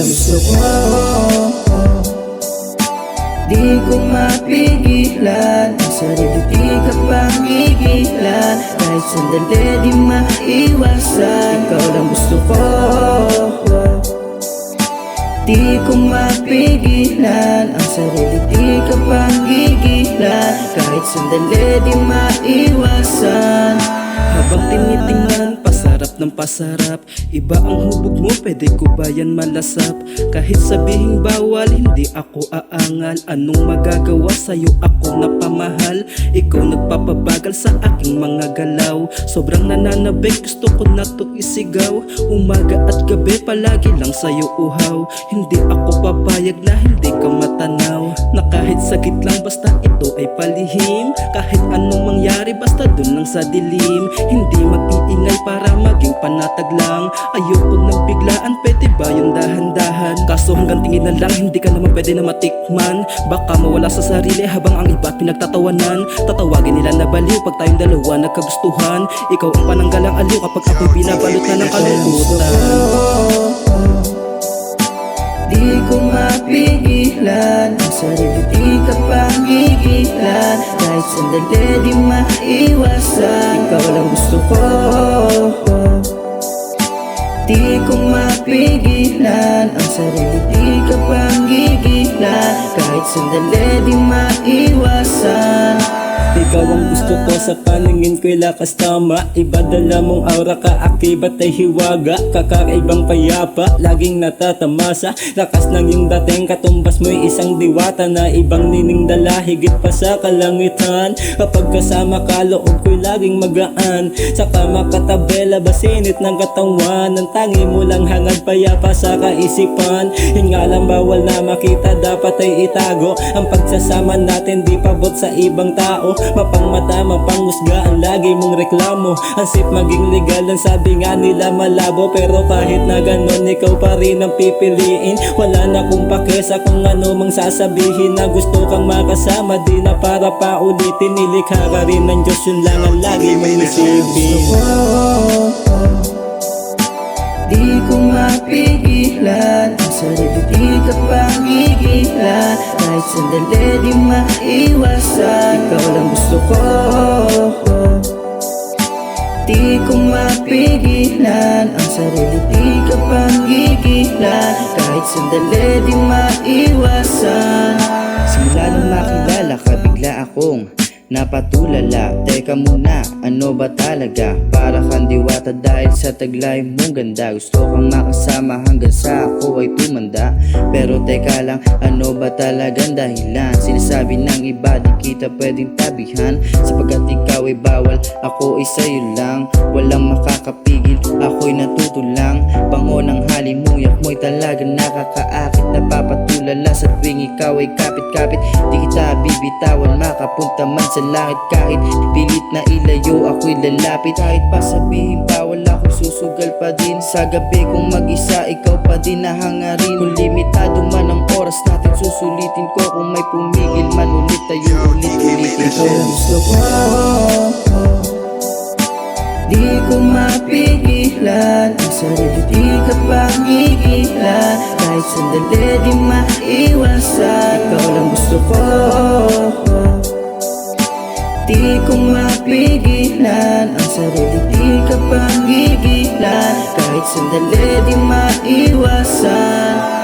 ang gusto ko. Di ko mapigilan ang sarili, di ka pangigilan. Kahit sandali di maiwasan, ikaw lang gusto ko. Di ko mapigilan ang sarili, di ka pangigilan. Kahit sandali di maiwasan. Habang tinitingnan, pasarap ng pasarap. Iba ang hubog mo, pwede ko ba yan malasap? Kahit sabihing bawal, hindi ako aangal. Anong magagawa sa'yo, ako napamahal. Ikaw nagpapabagal sa aking mga galaw. Sobrang nananabik, gusto ko na to isigaw. Umaga at gabi, palagi lang sa'yo uhaw. Hindi ako papayag na hindi ka matanaw. Na kahit sakit lang, basta ito ay palihim. Kahit anong mangyari, basta dun lang sa dilim. Hindi mag-iingay para maging panatag lang. Ayoko ng biglaan, pwede ba yung dahan-dahan? Kaso hanggang tingin na lang, hindi ka naman pwede na matikman. Baka mawala sa sarili habang ang iba pinagtatawanan. Tatawagin nila na baliw pag tayong dalawa nagkagustuhan. Ikaw ang pananggalang aliw kapag ako'y binabalot na ng kalungkutan. Di ko mapigilan ang sarili, di ka pangigilan. Kahit sandali di maiwasan, ikaw lang gusto ko. Di ko mapigilan ang sarili, di ka pangigilan. Kahit sandali di maiwasan. Ikaw ang gusto ko, sa paningin ko'y lakas tama. Iba dala mong aura, kaakibat ay hiwaga. Kakaibang payapa, laging natatamasa. Lakas ng iyong dating, katumbas mo'y isang diwata na ibang nining dala, higit pa sa kalangitan. Kapag kasama ka, loob ko'y laging magaan. Saka makatabela, basinit ng katawan. Ang tangi mo lang hangad, payapa sa kaisipan. Yun nga lang, bawal na makita, dapat ay itago. Ang pagsasama natin, di pabot sa ibang tao. Mapangmata, mapanghusga, ang lagi mong reklamo. Ang sip maging legal, ang sabi nga nila malabo. Pero kahit na ganon, ikaw pa rin ang pipiliin. Wala na kung pakesa kung ano mang sasabihin. Na gusto kang makasama, di na para paulitin. Nilikha ka rin ng Diyos, yun lang ang lagi mong isipin. Di ko mapigilan ang sarili, di ka pangigilan. Kahit sandali di maiwasan, ikaw lang gusto ko. Di ko mapigilan ang sarili, di ka pangigilan. Kahit sandali di maiwasan. Simula nung makilala ka, bigla akong napatulala. Teka muna, ano ba talaga? Para kang diwata dahil sa taglay mong ganda. Gusto kang makasama hanggang sa ako ay tumanda. Pero teka lang, ano ba talagang dahilan? Sinasabi ng iba di kita pwedeng tabihan, sapagkat ikaw ay bawal, ako ay sa'yo lang. Walang makakapigil, ako'y natutulang. Bango ng halimuyak mo'y talagang nakakaakit. Napapatulala sa tuwing ikaw ay kapit-kapit. Di kita bibitawan, makapunta man sa langit. Kahit pilit na ilayo, ako'y lalapit. Kahit pa sabihin bawal, ako'y susugal pa din. Sa gabi kung mag-isa, ikaw pa din nahangarin. Kung limitado man ang oras natin, susulitin ko. Kung may pumigil man ulit, tayo ulit-ulitin ko. Gusto ko, di ko mapigilan ang sarili, di ka pangigilan. Kahit sandali di maiwasan, ikaw lang gusto ko. Di ko mapigilan ang sarili, di ka pangigilan. Kahit sandali di maiwasan.